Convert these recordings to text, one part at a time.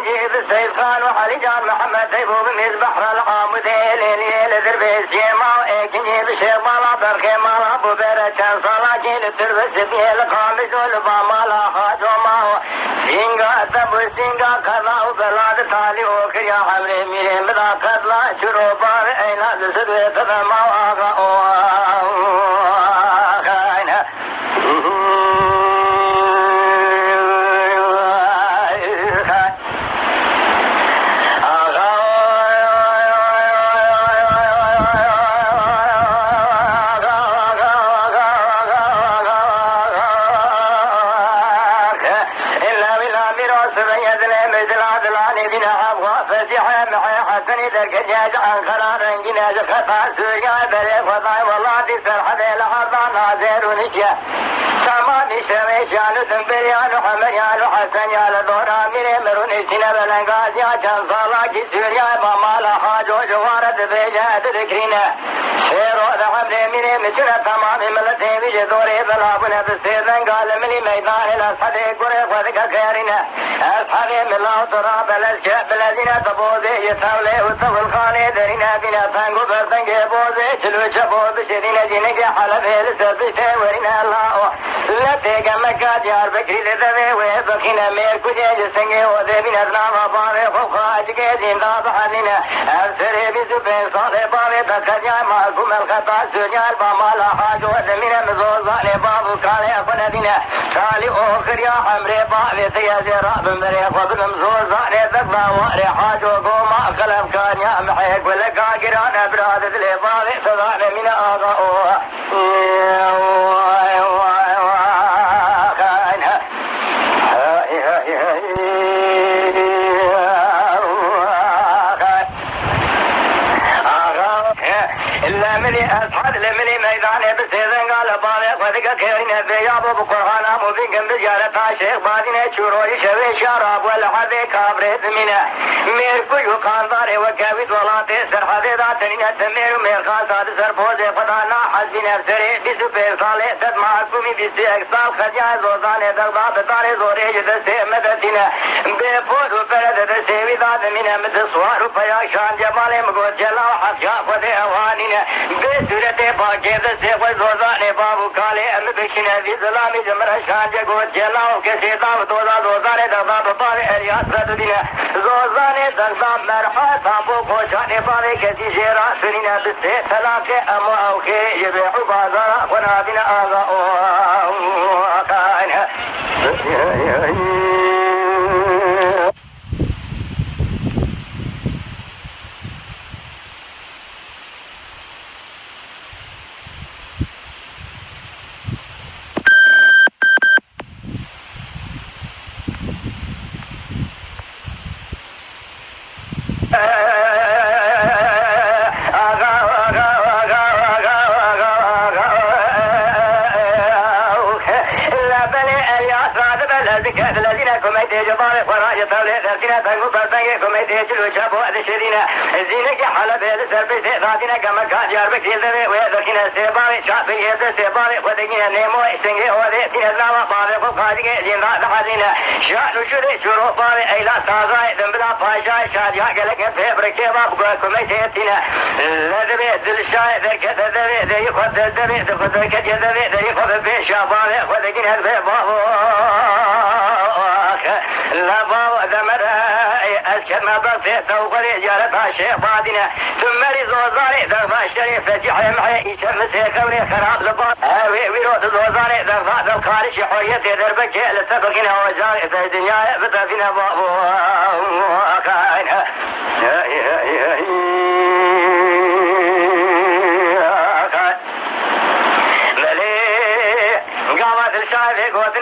نجيب السيد خان وحلي جان محمد سيفو بميز بحر العامدين ليل دربيس يما وإيكني بشيخ مالا برخي مالا ببيرة كان صلاة جيل تربس بيه القامس والبامالا خاج وماهو سينغا دبو سينغا كذا وبلاد تالي وكر يا حمري ميري مدا قدلا شروع بار اينا لسدوية تذماو آغا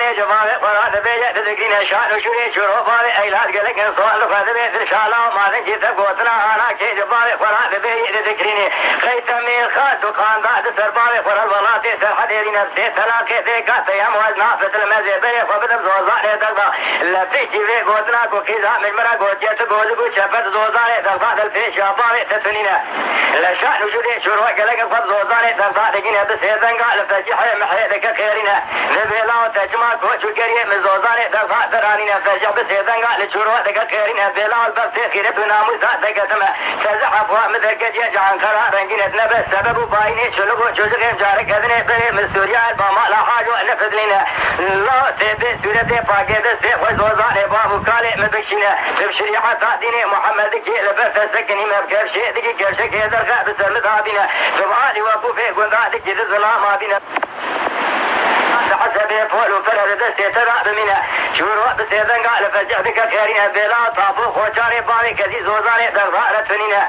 بيج بابي قرات بيج تذكرين شان وشوري شروع بابي ايلاد قلك سؤال خذ بيت ان شاء الله ما ذنجي تقوتنا انا كيج بابي قرات بيج تذكريني خيت من خاص وقان بعد سر بابي قرا الولاتي سر حديري نفسي تلاقي ذيك يا موز نافذ المزيبي وبدل زوزاني تقضى لا فيشي في قوتنا كوكيزا من مرا قوتيت قوزقو شفت زوزاني تقضى الفيش يا بابي تسنينا لا شان وشوري شروع قلك قد زوزاني تقضى دقينا بسيدن قال فجحي محيدك خيرنا نبيلا وتجمع كوش وكريم من زوزاني تقضى ترانينا فجح بسيدن قال شروع دقا خيرنا بيلا والبسي خير بنا موسى دقتما سزح افوا مدرك جيجان خرا رنجين نبس سبب بايني شلقو جوزقين جارك هذني بني من سوريا الباما لا حاجو نفذ لنا لا سيبي سورة باقي دستي وزوزاني بابو كالي مبكشنا تبشريحة تعديني محمد كي لبس سكني مبكر شيء دقي كرشة كي درقاء بسر مذهبنا سبحاني وابو في قندا دقي الظلام بنا حسب فول وفرد دستي تراب منا شروع بسيدن قال فجعتك خيرنا بلا طابو خوشاري باري كذي زوزاني درغارة فنينا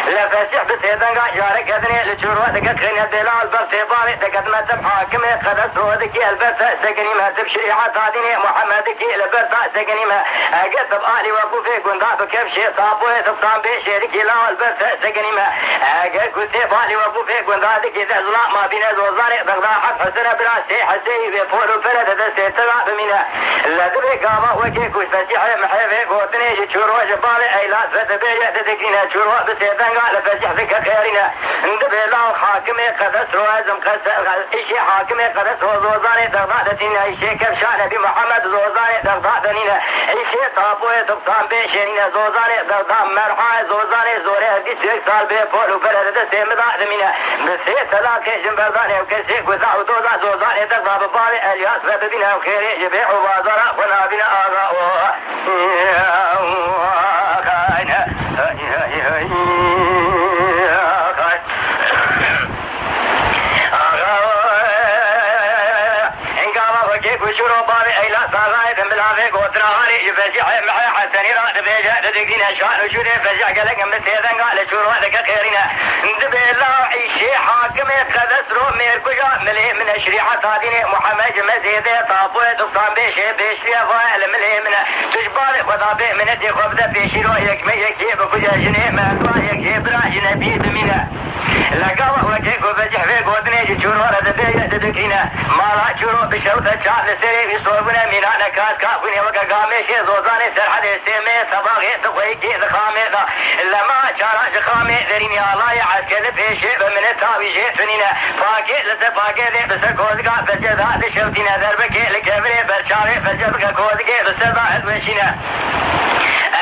لفسح بسيدن قال جارك هذني لشروع دقت خيرنا بلا البرتي باري دقت ما تبحاكم خدس رودك البرت سكني ما تبشريحة تعديني محمد كي البرت سكني ما اقدب آلي وابو في قندا بكيف شي طابو تبطان بشيرك لا البرت سكني ما اقد كنتي بالي وابو في قندا دقي ذا ظلام ما بين زوزاني دغضاحت حسنا براسي حسي بفول وفرد دستي تراب منا لذبي قاما وكي كوش فسيحة محيفي قوتني شروع جبالي ايلات فتبيجة تذكرنا شروع بسيدن قال فسيح ذكا خيرنا اندبي الله حاكمي قدس روازم قدس اشي حاكمي قدس وزوزاني دغضاتنا اشي كفشان بمحمد زوزاني دغضاتنا اشي طابوي تبطان بيشينينا زوزاني دغضان مرحا زوزاني زوري هدي سيك سال بفول وفرد دستي مضاد منا بسي تلاقي جنبرداني وكسي قزع ودوزا زوزاني دغضا ببالي الياس فتبنا وخيري جبيع وبازرا ونابنا آغاؤه وشرو بابي ايلا صاغاي بملافي قوتنا هاري فجع محي حسني راد بيجا تدقين اشوان وشوري فجع قلق مسيدن قال شروع ذكا خيرنا دبي الله عيشي حاكمي قدس رو ميركجا ملي من شريحة صاديني محمد مزيدي طابوي تقطان بيشي بيشري فايل ملي من تجبالي خدا بي من دي خبزة بيشيرو يكمي يكي بكجا جني مهدوا يكي برا جنبي بمنا لقاوة وكيكو فجح في قوتني شروع رد بيجا تدقين مالا شروع بشوطة شعب سري يصوبنا مينانا كاس كافوني وكا قاميشي زوزاني سرحد سيمي صباغي تقويكي ذخامي ذا لما شاراش خامي ذريني الله يعسكر بيشي بمن التاوي جيتنينا فاكي لسفاكي ذي بسر كوزقا فجدا دشوتينا ذربكي لكبري برشاري فجدك كوزقي بسر ضاحد وشينا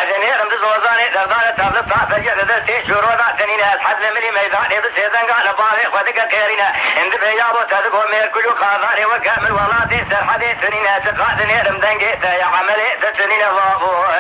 أذني رمز زوزاني دردانة تابلت فجد دستي شروع ذا تنينا أسحد لملي ميداني بسيدن قال باري خدك كيرينا اند بيابو تدقو ميركلو خاضاري وكامل ولاتي سرحدي تنينا تقادني رمدنقي يا عملي تتنينا بابو